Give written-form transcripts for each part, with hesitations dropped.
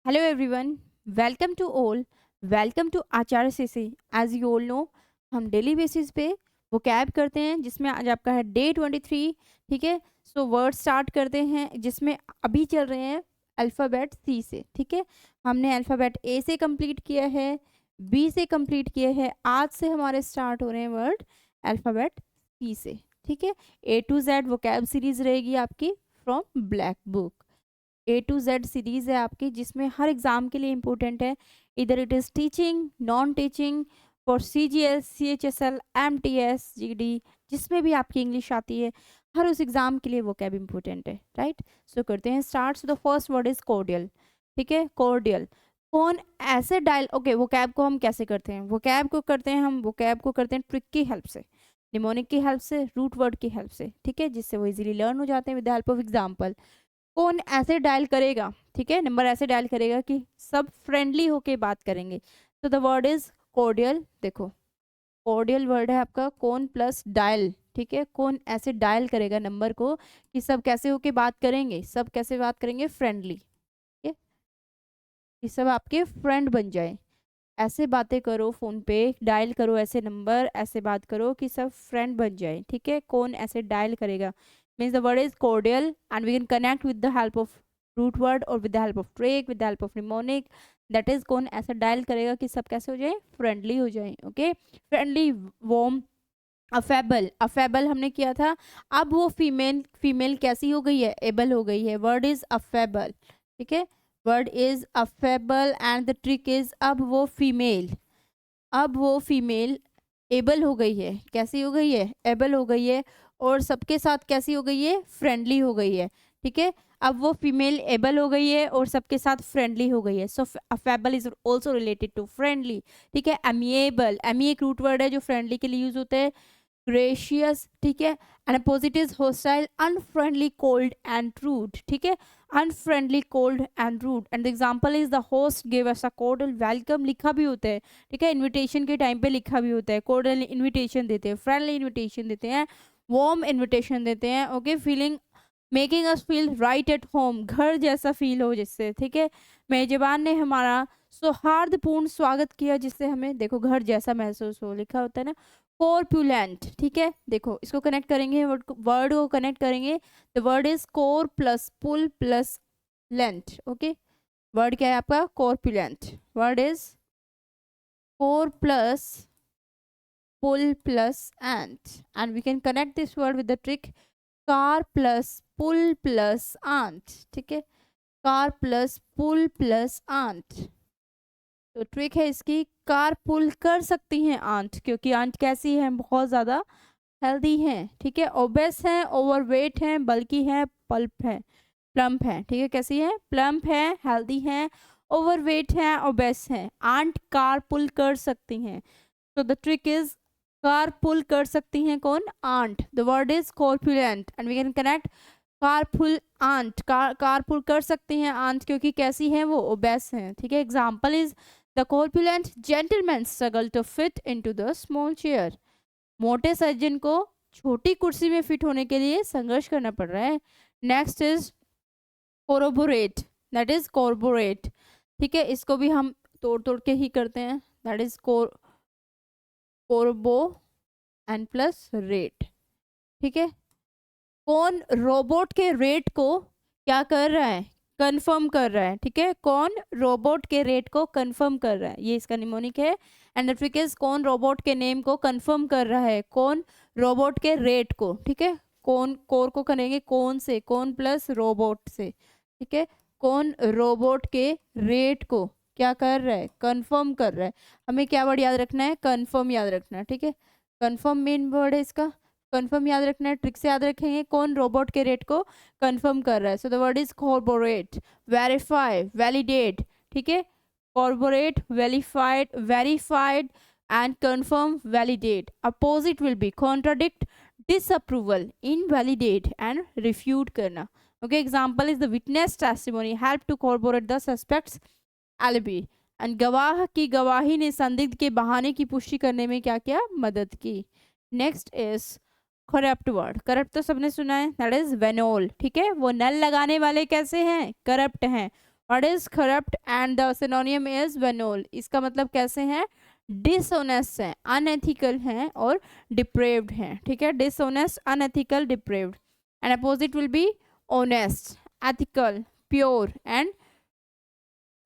Hello everyone, welcome to all, welcome to Acharya CC. As you all know हम daily basis पे वो cab करते हैं जिसमें आज आपका है डे 23। ठीक है, सो वर्ड स्टार्ट करते हैं जिसमें अभी चल रहे हैं अल्फ़ाबेट सी से। ठीक है, हमने अल्फ़ाबेट ए से कंप्लीट किया है, बी से कंप्लीट किया है, आज से हमारे स्टार्ट हो रहे हैं वर्ड अल्फ़ाबेट सी से। ठीक है, A to Z vocab series रहेगी आपकी from black book. A to Z series है आपकी जिसमें हर एग्जाम के लिए इम्पोर्टेंट है, इधर it is teaching, non teaching, for C G S, C H S L, M T S, G D, जिसमें भी आपकी इंग्लिश आती है हर उस एग्जाम के लिए वो कैब इम्पोर्टेंट है। राइट, सो करते हैं start. So the first word is cordial. ठीक है, कोर्डियल। कौन ऐसे डायल, ओके, वो कैब को हम कैसे करते हैं? वो कैब को करते हैं हम, वो कैब को करते हैं ट्रिक की हेल्प से, निमोनिक की हेल्प से, रूट वर्ड की हेल्प से। ठीक है, जिससे वो इजीली लर्न हो जाते हैं with the help of example. कौन ऐसे डायल करेगा? ठीक है, नंबर ऐसे डायल करेगा कि सब फ्रेंडली होके बात करेंगे। तो द वर्ड इज कोर्डियल। देखो, कोर्डियल वर्ड है आपका, कौन प्लस डायल। ठीक है, कौन ऐसे डायल करेगा नंबर को कि सब कैसे होके बात करेंगे, सब कैसे बात करेंगे, फ्रेंडली। ठीक है, कि सब आपके फ्रेंड बन जाए। ऐसे बातें करो फोन पे, डायल करो ऐसे नंबर, ऐसे बात करो कि सब फ्रेंड बन जाए। ठीक है, कौन ऐसे डायल करेगा means the word is cordial and we can connect with the help of root word or with the help of trick, with the help of mnemonic, that is कौन ऐसा डायल करेगा कि सब कैसे हो जाए, फ्रेंडली हो जाए। Okay, friendly, warm, affable. Affable हमने किया था, अब वो फीमेल फीमेल कैसी हो गई है, एबल हो गई है। Word is affable. ठीक है, word is affable and the trick is अब वो फीमेल, अब वो फीमेल एबल हो गई है। कैसी हो गई है, एबल हो गई है, और सबके साथ कैसी हो गई है, फ्रेंडली हो गई है। ठीक है, अब वो फीमेल एबल हो गई है और सबके साथ फ्रेंडली हो गई है। So affable is also related to friendly. ठीक है, एमिएबल, एमी एक रूट वर्ड है जो फ्रेंडली के लिए यूज होता है। ग्रेशियस, ठीक है, and opposite is hostile, unfriendly, cold and rude. ठीक है, unfriendly, cold and rude, and the example is the host give us a cordial welcome, लिखा भी होता है। ठीक है, इनविटेशन के टाइम पे लिखा भी होता है, कोर्डियल इनविटेशन देते हैं, फ्रेंडली इनविटेशन देते हैं, वार्म इनविटेशन देते हैं। Okay, feeling, making us feel right at home, घर जैसा फील हो जिससे। ठीक है, मेजबान ने हमारा सौहार्दपूर्ण स्वागत किया जिससे हमें, देखो, घर जैसा महसूस हो, लिखा होता है ना। कोरपुलेंट। ठीक है, देखो इसको कनेक्ट करेंगे, वर्ड को कनेक्ट करेंगे। The word is core plus pull plus length. Okay, word क्या है आपका, corpulent. Word is core plus pull plus and we can connect this word with the trick car plus pull plus aunt. ठीक है, car plus pull plus aunt. तो trick है इसकी, car pool कर सकती हैं आंट, क्योंकि आंट कैसी है, बहुत ज़्यादा हेल्दी हैं। ठीक है, ओबेस हैं, ओवरवेट हैं, बल्कि हैं, पल्प है, प्लम्प है। ठीक है, कैसी है, प्लम्प है, हेल्दी हैं, ओवरवेट हैं, ओबेस हैं। आंट कार पुल कर सकती हैं। तो the trick is car pool कर सकती हैं कौन, aunt. The word is corpulent and we can connect carpool aunt, carpool कर सकती हैं आंट क्योंकि कैसी हैं वो, ओबेस हैं। ठीक है, example is the corpulent gentleman struggle to fit into the small chair. मोटे सज्जन को छोटी कुर्सी में फिट होने के लिए संघर्ष करना पड़ रहा है। Next is corroborate, that is corroborate. ठीक है, इसको भी हम तोड़ तोड़ के ही करते हैं, that is corrobo and plus rate. ठीक है, कौन रोबोट के रेट को क्या कर रहा है, कंफर्म कर रहा है। ठीक है, कौन रोबोट के रेट को कंफर्म कर रहा है, ये इसका निमोनिक है। एंड द ट्रिक इज कौन रोबोट के नेम को कंफर्म कर रहा है, कौन रोबोट के रेट को। ठीक है, कौन, कोर को करेंगे कौन से, कौन प्लस रोबोट से। ठीक है, कौन रोबोट के रेट को क्या कर रहा है, कंफर्म कर रहा है। हमें क्या वर्ड याद रखना है, कंफर्म याद रखना है। ठीक है, कंफर्म मेन वर्ड है इसका, कंफर्म याद रखना है, ट्रिक से याद रखेंगे कौन रोबोट के रेट को कंफर्म कर रहा है। So the word is corporate, verify, validate. ठीक है, corporate, verified, verified and confirm, validate. Opposite will be contradict, disapproval, invalidate and refute करना। Okay, example is the witness testimony help to corporate the suspect's alibi, and गवाह की गवाही ने संदिग्ध के बहाने की पुष्टि करने में क्या किया, मदद की। Next is corrupt word. Corrupt तो सबने सुना है, दैट इज वेनोल। ठीक है, वो नल लगाने वाले कैसे हैं, करप्ट हैं। What is corrupt and the synonym is venal. इसका मतलब कैसे हैं, डिसऑनेस्ट हैं, अनएथिकल हैं और डिप्रेव्ड हैं, ठीक है, dishonest, unethical, deprived. And opposite will be honest, ethical, pure and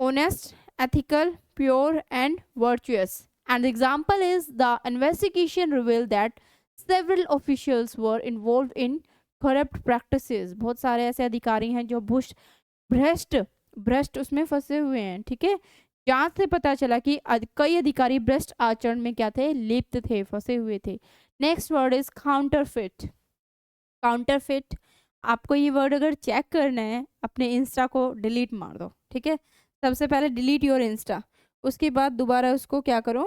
honest, ethical, pure, and virtuous. And the example is the investigation revealed that several officials were involved in corrupt practices. बहुत सारे ऐसे अधिकारी हैं जो भ्रष्ट भ्रष्ट उसमें फंसे हुए हैं, ठीक है। जांच से पता चला कि कई अधिकारी भ्रष्ट आचरण में क्या थे, लिप्त थे, फंसे हुए थे। Next word is counterfeit. Counterfeit, आपको ये वर्ड अगर चेक करना है अपने इंस्टा को डिलीट मार दो, ठीक है। सबसे पहले डिलीट योर इंस्टा, उसके बाद दोबारा उसको क्या करो,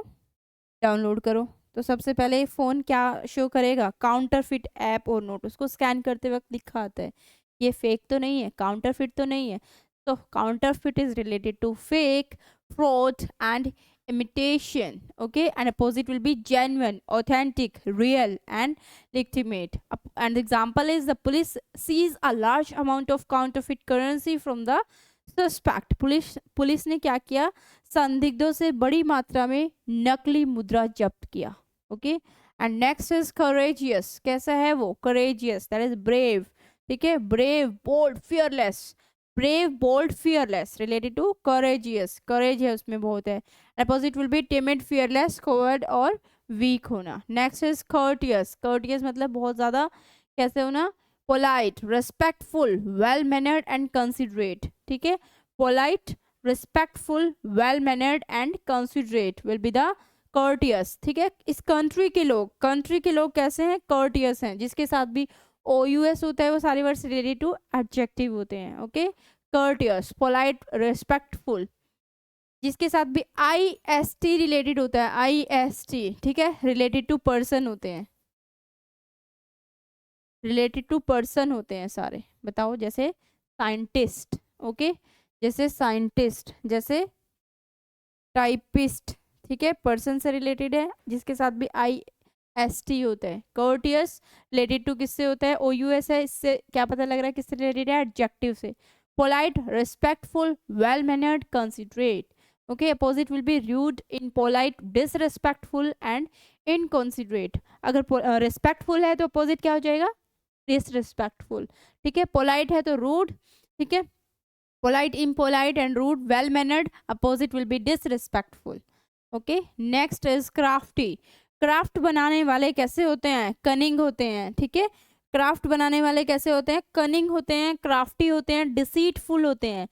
डाउनलोड करो। तो सबसे पहले फ़ोन क्या शो करेगा, काउंटरफिट ऐप और नोट, उसको स्कैन करते वक्त लिखा आता है ये फेक तो नहीं है, काउंटरफिट तो नहीं है। तो counterfeit is related to fake, fraud and imitation, okay, and opposite will be genuine, authentic, real and legitimate. And the example is the police sees a large amount of counterfeit currency from the suspect. Police ने क्या किया, संदिग्धों से बड़ी मात्रा में नकली मुद्रा जब्त किया, okay. And next is courageous, कैसा है वो, करेजियस, दैट इज ब्रेव, ठीक है, brave, bold, fearless, brave, bold, fearless, related to courageous, courage है उसमें बहुत है। Opposite will be timid, fearless, coward और वीक होना। नेक्स्ट इज कर्टियस, कर्टियस मतलब बहुत ज़्यादा कैसे होना, polite, respectful, well mannered and considerate, ठीक है, polite, respectful, well mannered and considerate will be the courteous, ठीक है। इस कंट्री के लोग कैसे हैं, कर्टियस हैं। जिसके साथ भी OUS होता है वो सारे वर्ड्स रिलेटेड टू एडजेक्टिव होते हैं, ओके। Courteous, polite, respectful. जिसके साथ भी IST रिलेटेड होता है, IST, ठीक है, रिलेटेड टू पर्सन होते हैं, रिलेटेड टू पर्सन होते हैं सारे। बताओ, जैसे साइंटिस्ट, ओके, जैसे साइंटिस्ट, जैसे टाइपिस्ट, ठीक है, पर्सन से रिलेटेड है। जिसके साथ भी IST होता है। कर्टियस रिलेटेड टू किससे होता है, OUS है, इससे क्या पता लग रहा है किससे रिलेटेड है, एडजेक्टिव से। Polite, respectful, well mannered, considerate, okay. Opposite will be rude, impolite, disrespectful and inconsiderate. अगर रिस्पेक्टफुल है तो अपोजिट क्या हो जाएगा, डिसरिस्पेक्टफुल, ठीक है। पोलाइट है तो रूड, ठीक है, polite, impolite and rude, well mannered, opposite will be disrespectful, okay. Next is crafty. Craft बनाने वाले कैसे होते हैं, कनिंग होते हैं, ठीक है। क्राफ्ट बनाने वाले कैसे होते हैं, कनिंग होते हैं, क्राफ्टी होते हैं, डिसीटफुल होते हैं।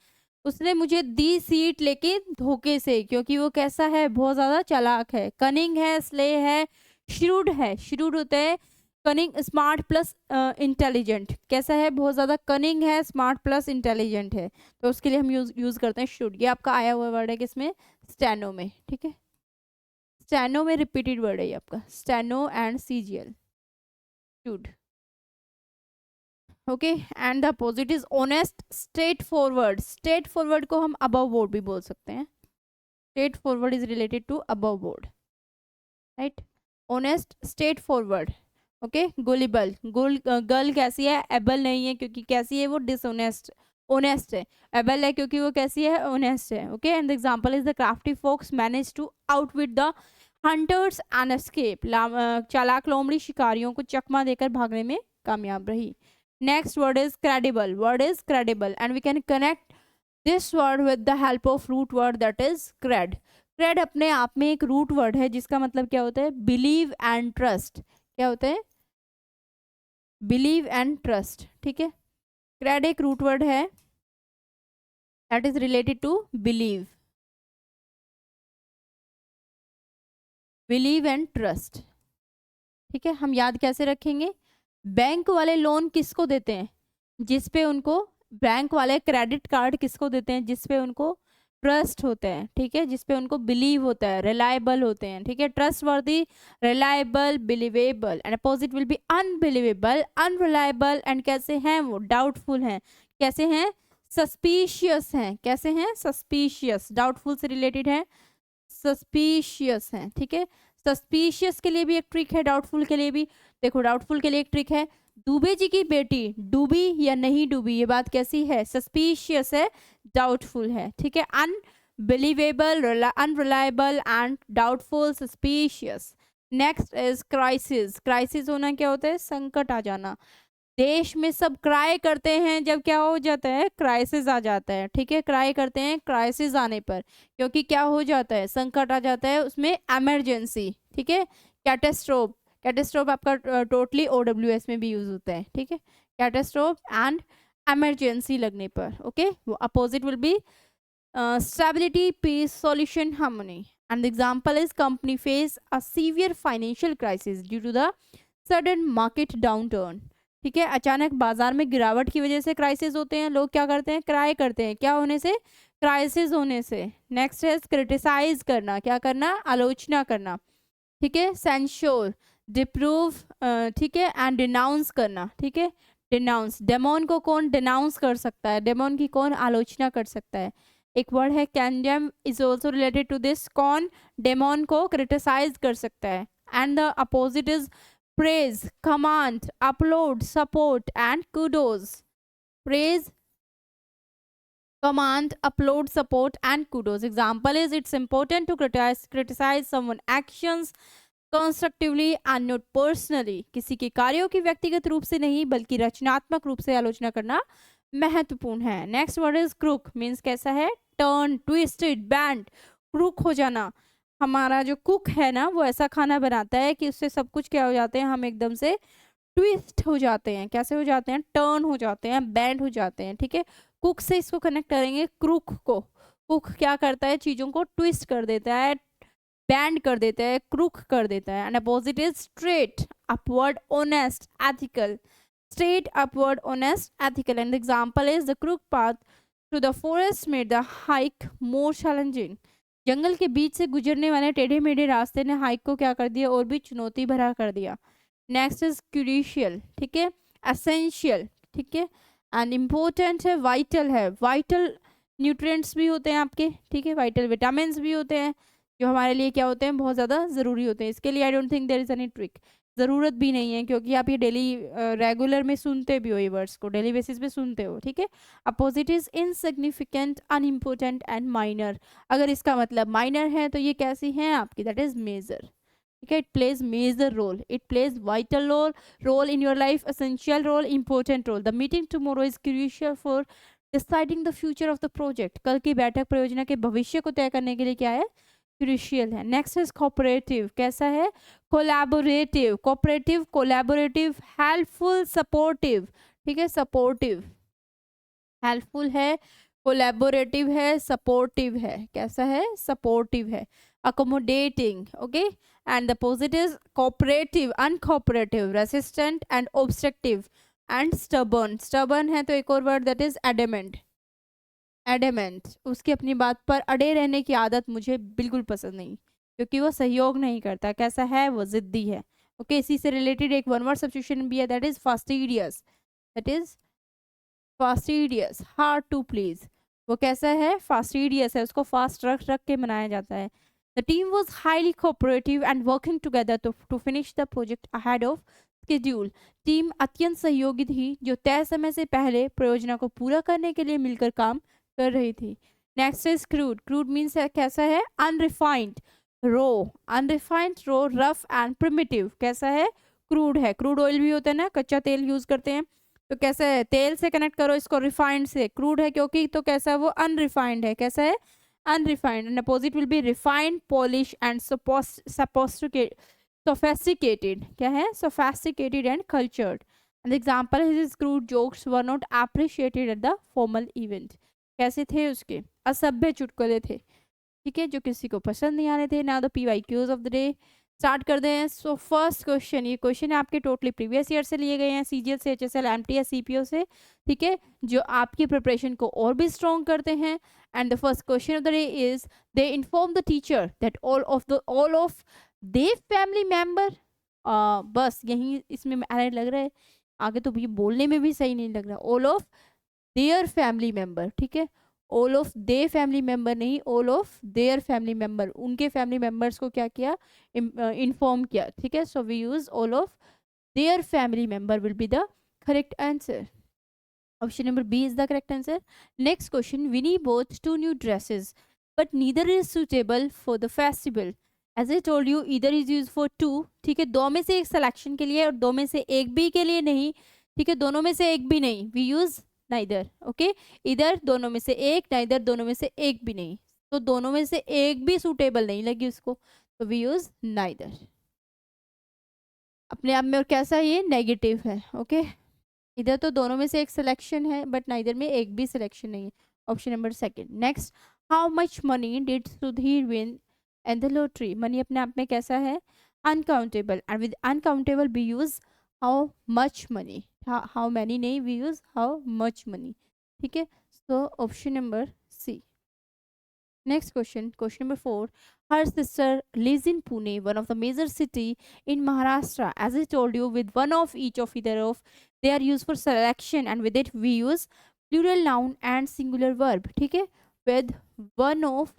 उसने मुझे दी सीट लेकिन धोखे से, क्योंकि वो कैसा है, बहुत ज़्यादा चालाक है। कनिंग है, स्ले है, श्रूड है, श्रूड होता है, कनिंग, स्मार्ट प्लस इंटेलिजेंट, कैसा है, बहुत ज़्यादा कनिंग है, स्मार्ट प्लस इंटेलिजेंट है। तो उसके लिए हम यूज़ करते हैं श्रूड। ये आपका आया हुआ वर्ड है किसमें, स्टेनो में, ठीक है, स्टेनो में रिपीटेड वर्ड है ये आपका, steno and CGL, shrewd, okay. And the opposite is honest, straight forward. Straight forward को हम अबव बोर्ड भी बोल सकते हैं। Straight forward is related to above board, right. Honest, straight forward, okay. Gullible, girl कैसी है, एबल नहीं है, क्योंकि कैसी है वो, डिसऑनेस्ट, ऑनेस्ट है। एबल है क्योंकि वो कैसी है, ऑनेस्ट है, okay. And the example is the crafty fox manage to outwit the hunters and escape. चालाक लोमड़ी शिकारियों को चकमा देकर भागने में कामयाब रही। Next word is credible. Word is credible, and we can connect this word with the help of root word that is cred. Cred अपने आप में एक root word है जिसका मतलब क्या होता है, believe and trust। क्या होता है, believe and trust, ठीक है। cred एक root word है that is related to believe, believe and trust, ठीक है। हम याद कैसे रखेंगे, बैंक वाले लोन किसको देते हैं, जिस पे उनको, बैंक वाले क्रेडिट कार्ड किसको देते हैं, जिस पे उनको ट्रस्ट होता है, ठीक है, जिस पे उनको बिलीव होता है, रिलायबल होते हैं, ठीक है। ट्रस्ट वर्दी, reliable, believable. And opposite will B unbelievable, unreliable and कैसे हैं वो, डाउटफुल हैं, कैसे हैं, सस्पिशियस हैं, कैसे हैं, सस्पिशियस, डाउटफुल से रिलेटेड है, सस्पिशियस हैं, ठीक है। सस्पिशियस के लिए भी एक ट्रिक है, डाउटफुल के लिए भी। देखो, डाउटफुल के लिए एक ट्रिक है, दुबे जी की बेटी डूबी या नहीं डूबी, ये बात कैसी है, सस्पिशियस है, डाउटफुल है, ठीक है। Unbelievable, unreliable and doubtful, suspicious. Next is crisis. Crisis होना क्या होता है, संकट आ जाना। देश में सब क्राई करते हैं जब क्या हो जाता है, क्राइसिस आ जाता है, ठीक है। क्राई करते हैं क्राइसिस आने पर, क्योंकि क्या हो जाता है, संकट आ जाता है, उसमें इमरजेंसी, ठीक है। कैटेस्ट्रोफ, कैटेस्ट्रोफ आपका टोटली OWS में भी यूज होता है, ठीक है। कैटेस्ट्रोफ एंड इमरजेंसी लगने पर, ओके। वो opposite will be stability, peace, solution, harmony. And example is company face a severe financial crisis due to the sudden market downturn, ठीक है। अचानक बाजार में गिरावट की वजह से क्राइसिस होते हैं, लोग क्या करते हैं, क्राई करते हैं, क्या होने से, क्राइसिस होने से। नेक्स्ट है क्रिटिसाइज करना, क्या करना, आलोचना करना, ठीक है। सेंश्योर, डिप्रूव, ठीक है। एंड डिनाउंस करना, ठीक है। डिनाउंस, डेमोन को कौन डिनाउंस कर सकता है, डेमोन की कौन आलोचना कर सकता है। एक वर्ड है condemn, is also related to this, condemn को क्रिटिसाइज कर सकता है। And the opposite is praise, command, upload, support, and kudos. Praise, command, upload, support, and kudos. Example is, it's important to criticize someone's actions constructively and not personally. किसी के कार्यों की व्यक्तिगत रूप से नहीं बल्कि रचनात्मक रूप से आलोचना करना महत्वपूर्ण है। Next word is crook, means कैसा है, टर्न, ट्विस्टेड, बैंड, क्रूक हो जाना। हमारा जो कुक है ना, वो ऐसा खाना बनाता है कि उससे सब कुछ क्या हो जाते हैं, हम एकदम से ट्विस्ट हो जाते हैं। कैसे हो जाते हैं, टर्न हो जाते हैं, बैंड हो जाते हैं, ठीक है। कुक से इसको कनेक्ट करेंगे, क्रूक को। कुक क्या करता है, चीज़ों को ट्विस्ट कर देता है, बैंड कर देता है, क्रूक कर देता है। And opposite is straight, upward, honest, ethical. Straight, upward, honest, ethical. And example is the crook path through the forest made the hike more challenging. जंगल के बीच से गुजरने वाले टेढ़े मेढ़े रास्ते ने हाइक को क्या कर दिया, और भी चुनौती भरा कर दिया। नेक्स्ट इज क्रूशियल, ठीक है। एसेंशियल, ठीक है। एंड इम्पोर्टेंट है, वाइटल है। वाइटल न्यूट्रिएंट्स भी होते हैं आपके, ठीक है। वाइटल विटामिन भी होते हैं जो हमारे लिए क्या होते हैं, बहुत ज़्यादा ज़रूरी होते हैं। इसके लिए I don't think there is any trick, ज़रूरत भी नहीं है, क्योंकि आप ये डेली रेगुलर में सुनते भी हो, ये वर्ड्स को डेली बेसिस पे सुनते हो, ठीक है। Opposite is insignificant, unimportant and minor. अगर इसका मतलब माइनर है तो ये कैसी हैं आपकी, दैट इज मेजर, ठीक है। It plays major role, it plays vital role in your life, essential role, important role. The meeting tomorrow is crucial for deciding the future of the project. कल की बैठक परियोजना के भविष्य को तय करने के लिए क्या है, क्रूशियल है। नेक्स्ट इज कोऑपरेटिव, कैसा है, collaborative. Cooperative, collaborative, helpful, supportive, ठीक है। सपोर्टिव, हेल्पफुल है, कोलैबोरेटिव है, सपोर्टिव है, कैसा है, सपोर्टिव है। Accommodating, okay. And the opposite is cooperative, uncooperative, resistant and obstructive and stubborn. Stubborn है तो एक और word that is adamant. Adamant, उसकी अपनी बात पर अड़े रहने की आदत मुझे बिल्कुल पसंद नहीं, क्योंकि वो सहयोग नहीं करता, कैसा है, वो जिद्दी है, ओके। इसी से रिलेटेड एक वन वर्ड सब्स्टिट्यूशन भी है, that is fastidious, that is fastidious, hard to please. वो कैसा है, फास्टिडियस है, उसको फास्ट रख रख के मनाया जाता है। The team was highly cooperative and working together to finish the project ahead of schedule. Team अत्यंत सहयोगी थी जो तय समय से पहले परियोजना को पूरा करने के लिए मिलकर काम कर रही थी। Next is crude. Crude means कैसा है, unrefined, raw, unrefined, raw, rough and primitive, कैसा है, क्रूड है। क्रूड ऑयल भी होता है ना, कच्चा तेल यूज करते हैं, तो कैसा है, तेल से कनेक्ट करो इसको, रिफाइंड से। क्रूड है क्योंकि, तो कैसा है, वो अनरिफाइंड है, कैसा है, unrefined. And opposite will B refined, polish and sophisticated, क्या है, sophisticated and cultured. An example is his crude jokes were not appreciated at the formal event. कैसे थे उसके, असभ्य चुटकुले थे, ठीक है, जो किसी को पसंद नहीं आ रहे थे। Now the PYQs of the day start कर दें। सो फर्स्ट क्वेश्चन, ये क्वेश्चन आपके टोटली प्रीवियस ईयर से लिए गए हैं, CGL से, HSL, MTS, CPO से, ठीक है, जो आपकी प्रिपरेशन को और भी स्ट्रॉन्ग करते हैं। And the first question of the day is, they inform the teacher that all of they family member, बस यही इसमें एरर लग रहा है, आगे तो ये बोलने में भी सही नहीं लग रहा, all of their family member, ठीक है। All of they family member नहीं, all of their family member, उनके फैमिली मेंबर्स को क्या किया, इन्फॉर्म किया, ठीक है। So we use all of their family member will be the correct answer. Option number B is the correct answer. Next question. Winnie bought two new dresses, but neither is suitable for the festival. As I told you, either is used for two. ठीक है, दो में से एक selection के लिए और दो में से एक भी के लिए नहीं. ठीक है, दोनों में से एक भी नहीं. We use neither. Okay, इधर दोनों में से एक, neither दोनों में से एक भी नहीं. तो दोनों में से एक भी सुटेबल नहीं लगी उसको, तो we use neither. अपने आप में और कैसा ये नेगेटिव है. ओके, इधर तो दोनों में से एक सिलेक्शन है बट नाइदर में एक भी सिलेक्शन नहीं है. Option number second. Next. How much money did Sudhir win and the lottery. Money अपने आप में कैसा है, uncountable. And with uncountable we use how much money. How many नहीं, we use how much money. ठीक है, so option number C. Next question, question number 4. Her sister lives in Pune, one of the major city in Maharashtra. As I told you, with one of each of either of, they are used for selection, and with it we use plural noun and singular verb. ठीक है, with one of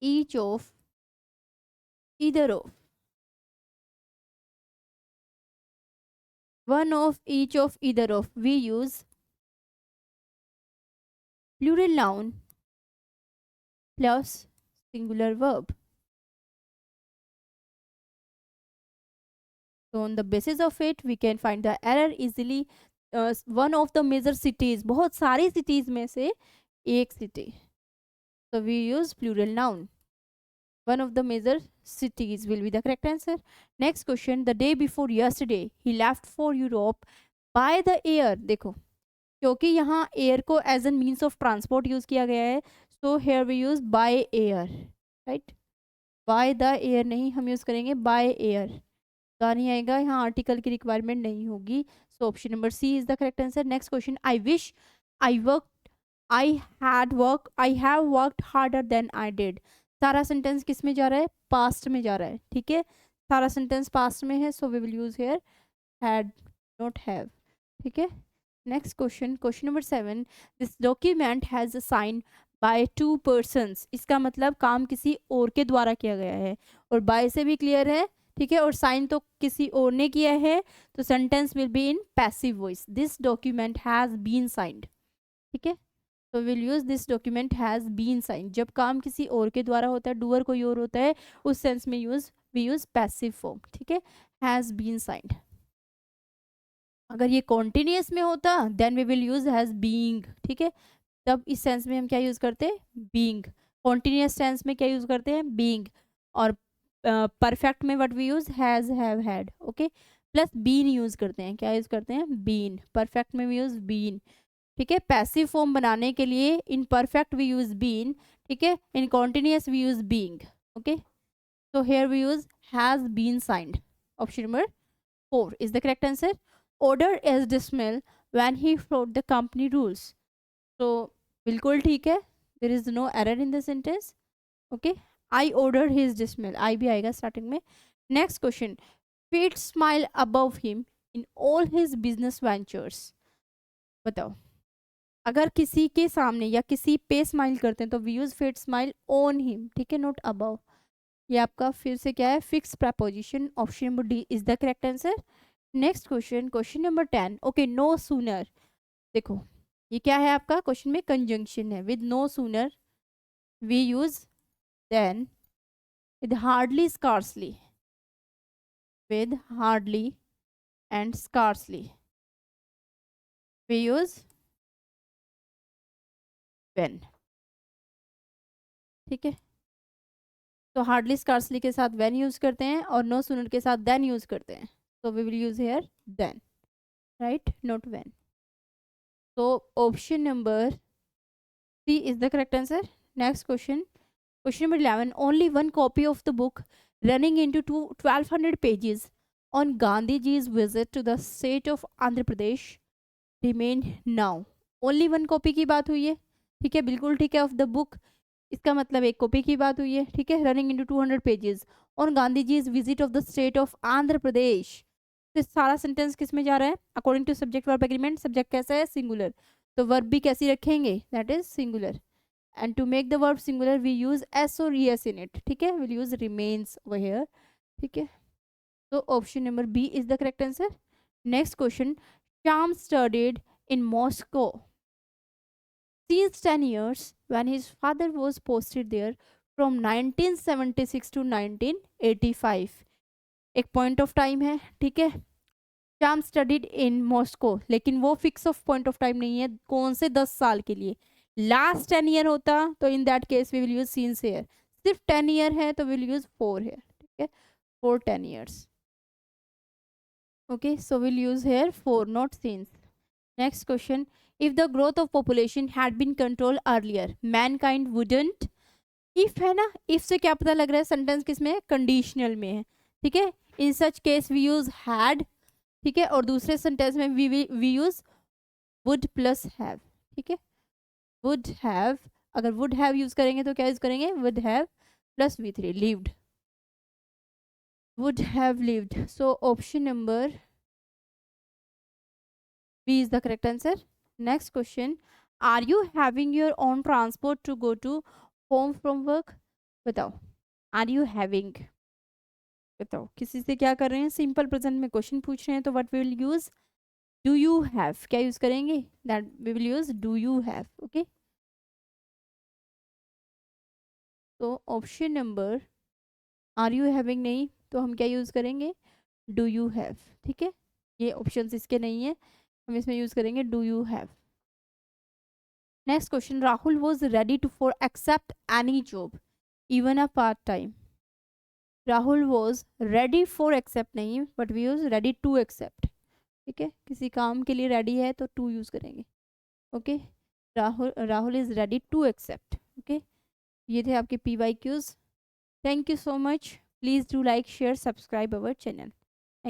each of either of. One of each of either of, we use plural noun plus singular verb. So on the basis of it, we can find the error easily. One of the major cities, बहुत सारी cities में से एक city. So we use plural noun. One of the major cities will be the correct answer. Next question. The day before yesterday, he left for Europe by the air. देखो, क्योंकि यहाँ air को as a means of transport use किया गया है, so here we use by air, right? By the air नहीं, हम use करेंगे by air. तो नहीं आएगा, यहाँ आर्टिकल की रिक्वायरमेंट नहीं होगी. So option number C is the correct answer. Next question. I wish I have worked harder than I did. सारा सेंटेंस किस में जा रहा है, पास्ट में जा रहा है. ठीक है, सारा सेंटेंस पास्ट में है, so we will use here had not have. ठीक है, next question, question number 7. This document has sign by two persons. इसका मतलब काम किसी और के द्वारा किया गया है, और बाय से भी क्लियर है. ठीक है, और साइन तो किसी और ने किया है, तो sentence will be in passive voice. This document has been signed. ठीक है, तो will use this document has been signed. जब काम किसी और के द्वारा होता है, डूअर कोई और होता है, उस सेंस में वी यूज पैसिव फॉर्म. ठीक है, हैज बीन साइंड. अगर ये कॉन्टिन्यूस में होता then we will use has being. ठीक है, तब इस सेंस में हम क्या यूज करते हैं, बीइंग. कॉन्टिन्यूस सेंस में क्या यूज करते हैं, बीइंग. और परफेक्ट में what we use, has, have, had. Okay, plus been use करते हैं. क्या यूज करते हैं, बीन. परफेक्ट में वी यूज बीन. ठीक है, पैसिव फॉर्म बनाने के लिए in perfect we use been. ठीक है, in continuous we use being. Okay, so here we use has been signed. Option number 4 is the correct answer. Order is dismissal when he followed the company rules. So बिल्कुल ठीक है, there is no error in the sentence. Okay, I ordered his dismissal. I भी आएगा starting में. Next question. Fate smile above him in all his business ventures. बताओ, अगर किसी के सामने या किसी पे स्माइल करते हैं तो we use fate smile on him. ठीक है, नॉट अबव. ये आपका फिर से क्या है, fix preposition. Option number D is the correct answer. Next question, question number 10. Okay, no sooner. देखो, ये क्या है आपका क्वेश्चन में, कंजंक्शन है. With no sooner we use then. With hardly, scarcely. With hardly and scarcely we use when. ठीक है, तो हार्डली, स्कार्सली के साथ व्हेन यूज करते हैं, और नो सूनर के साथ देन यूज करते हैं. So we will use here then, right? Not when. So option number C is the correct answer. Next question. Question number 11. Only one copy of the book running into 1200 pages on Gandhiji's visit to the state of Andhra Pradesh remain now. Only one copy की बात हुई है. ठीक है, बिल्कुल ठीक है. Of the book, इसका मतलब एक कॉपी की बात हुई है. ठीक है, running into 200 pages on Gandhiji's visit of the state of Andhra Pradesh. तो सारा सेंटेंस किस में जा रहा है, according to subject verb agreement. Subject कैसा है, सिंगुलर, तो वर्ब भी कैसी रखेंगे, that is singular. And to make the verb singular we use S और एस इन इट. ठीक है, will use remains over here. ठीक है, तो option number B is the correct answer. Next question. Shyam studied in Moscow since 10 years when his father was posted there from 1976 to 1985. एक point of time है, ठीक है. Shyam studied in Moscow, लेकिन वो fix of point of time नहीं है कौन से 10 साल के लिए. लास्ट 10 ईयर होता तो in that case we will use since here. सिर्फ 10 ईयर है तो विल यूज फॉर हेयर, ठीक है, for 10 years. Okay, so will use here for, not since. Next question. If the growth of population had been control earlier mankind wouldn't. If है ना, if से क्या पता लग रहा है सेंटेंस किसमें है, कंडीशनल में है, ठीक है. In such case we use had, ठीक है, और दूसरे सेंटेंस में we use would plus have, ठीक है. वुड हैव, अगर वुड हैव यूज करेंगे तो क्या यूज करेंगे, would have plus V3, lived, would have lived. So option number B is the correct answer. Next question. Are you having your own transport to go to home from work. बताओ, are you having, बताओ किसी से क्या कर रहे हैं, simple present में question पूछ रहे हैं तो what we will use, do you have, क्या यूज करेंगे, that we will use do you have. Okay, तो option number are you having नहीं तो हम क्या यूज करेंगे, डू यू हैव, ठीक है. ये ऑप्शंस इसके नहीं है, हम इसमें यूज करेंगे do you have. Next question. Rahul was ready to for accept any job even a part time. Rahul was ready for accept नहीं, but we use ready to accept, ठीक है. किसी काम के लिए रेडी है तो टू यूज करेंगे. Okay, Rahul is ready to accept. Okay, ये थे आपके PYQs. Thank you so much. Please do like share subscribe our channel.